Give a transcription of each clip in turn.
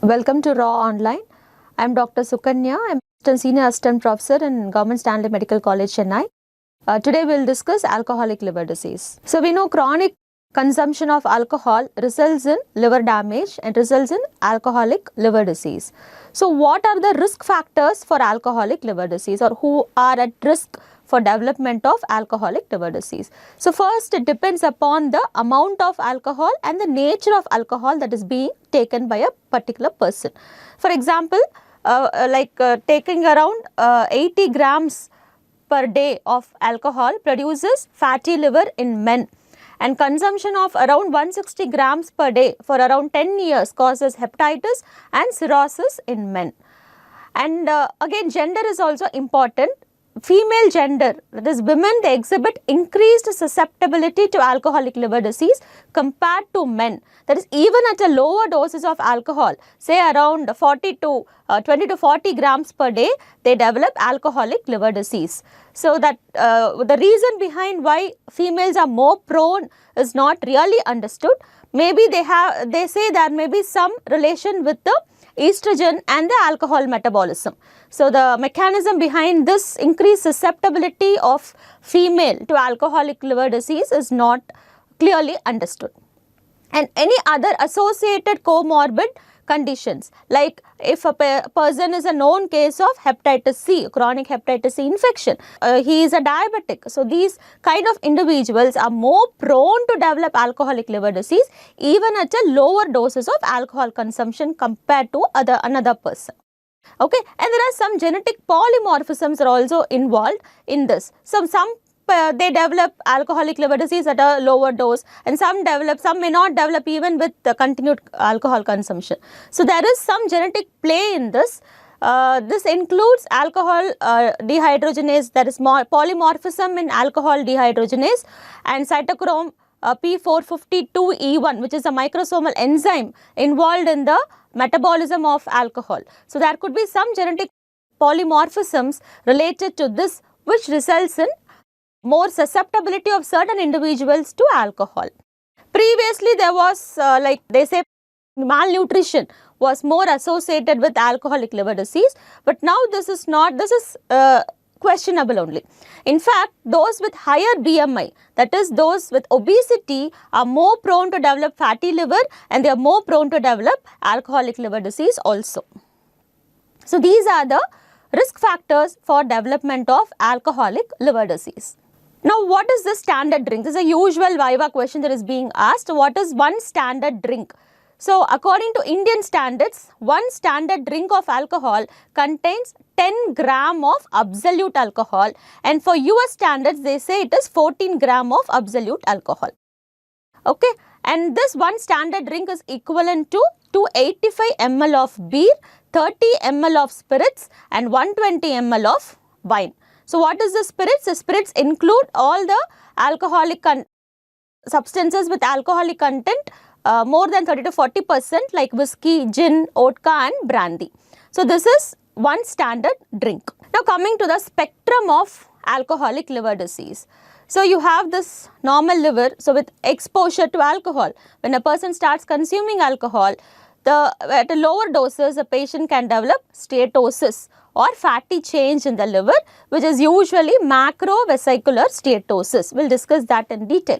Welcome to Raaonline. I am Dr. Sukanya. I am Senior Assistant Professor in Government Stanley Medical College, Chennai. Today we will discuss alcoholic liver disease. So we know chronic consumption of alcohol results in liver damage and results in alcoholic liver disease. So what are the risk factors for alcoholic liver disease, or who are at risk for development of alcoholic liver disease? So first, it depends upon the amount of alcohol and the nature of alcohol that is being taken by a particular person. For example, taking around 80 grams per day of alcohol produces fatty liver in men, and consumption of around 160 grams per day for around 10 years causes hepatitis and cirrhosis in men. And again, gender is also important. Female gender, that is women, they exhibit increased susceptibility to alcoholic liver disease compared to men. That is, even at a lower doses of alcohol, say around 20 to 40 grams per day, they develop alcoholic liver disease. So that the reason behind why females are more prone is not really understood. Maybe they say there may be some relation with the estrogen and the alcohol metabolism. So the mechanism behind this increased susceptibility of female to alcoholic liver disease is not clearly understood. And any other associated comorbid conditions, like if a person is a known case of hepatitis C, chronic hepatitis C infection, he is a diabetic. So these kind of individuals are more prone to develop alcoholic liver disease even at a lower doses of alcohol consumption compared to another person. Okay, and there are some genetic polymorphisms are also involved in this. So some they develop alcoholic liver disease at a lower dose, and some may not develop even with the continued alcohol consumption. So there is some genetic play in this. This includes alcohol dehydrogenase, that is polymorphism in alcohol dehydrogenase, and cytochrome P452E1, which is a microsomal enzyme involved in the metabolism of alcohol. So there could be some genetic polymorphisms related to this, which results in more susceptibility of certain individuals to alcohol. Previously, there was they say malnutrition was more associated with alcoholic liver disease, but now this is not. This is questionable only. In fact, those with higher BMI, that is those with obesity, are more prone to develop fatty liver, and they are more prone to develop alcoholic liver disease also. So these are the risk factors for development of alcoholic liver disease. Now, what is the standard drink? This is a usual Viva question that is being asked. What is one standard drink? So, according to Indian standards, one standard drink of alcohol contains 10 gram of absolute alcohol, and for US standards, they say it is 14 gram of absolute alcohol. Okay, and this one standard drink is equivalent to 285 ml of beer, 30 ml of spirits, and 120 ml of wine. So what is the spirits? The spirits include all the alcoholic substances with alcoholic content more than 30 to 40%, like whiskey, gin, vodka and brandy. So this is one standard drink. Now coming to the spectrum of alcoholic liver disease. So you have this normal liver, so with exposure to alcohol, when a person starts consuming alcohol, at a lower doses, a patient can develop steatosis or fatty change in the liver, which is usually macrovesicular steatosis. We'll discuss that in detail.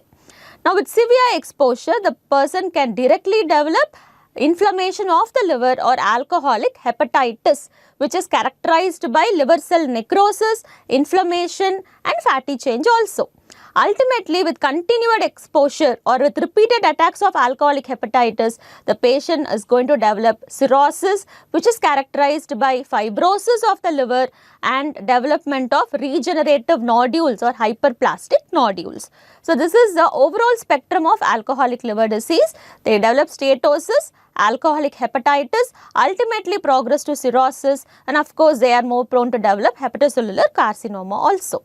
Now, with severe exposure, the person can directly develop inflammation of the liver or alcoholic hepatitis, which is characterized by liver cell necrosis, inflammation and fatty change also. Ultimately, with continued exposure or with repeated attacks of alcoholic hepatitis, the patient is going to develop cirrhosis, which is characterized by fibrosis of the liver and development of regenerative nodules or hyperplastic nodules. So this is the overall spectrum of alcoholic liver disease. They develop steatosis, alcoholic hepatitis, ultimately progress to cirrhosis, and of course they are more prone to develop hepatocellular carcinoma also.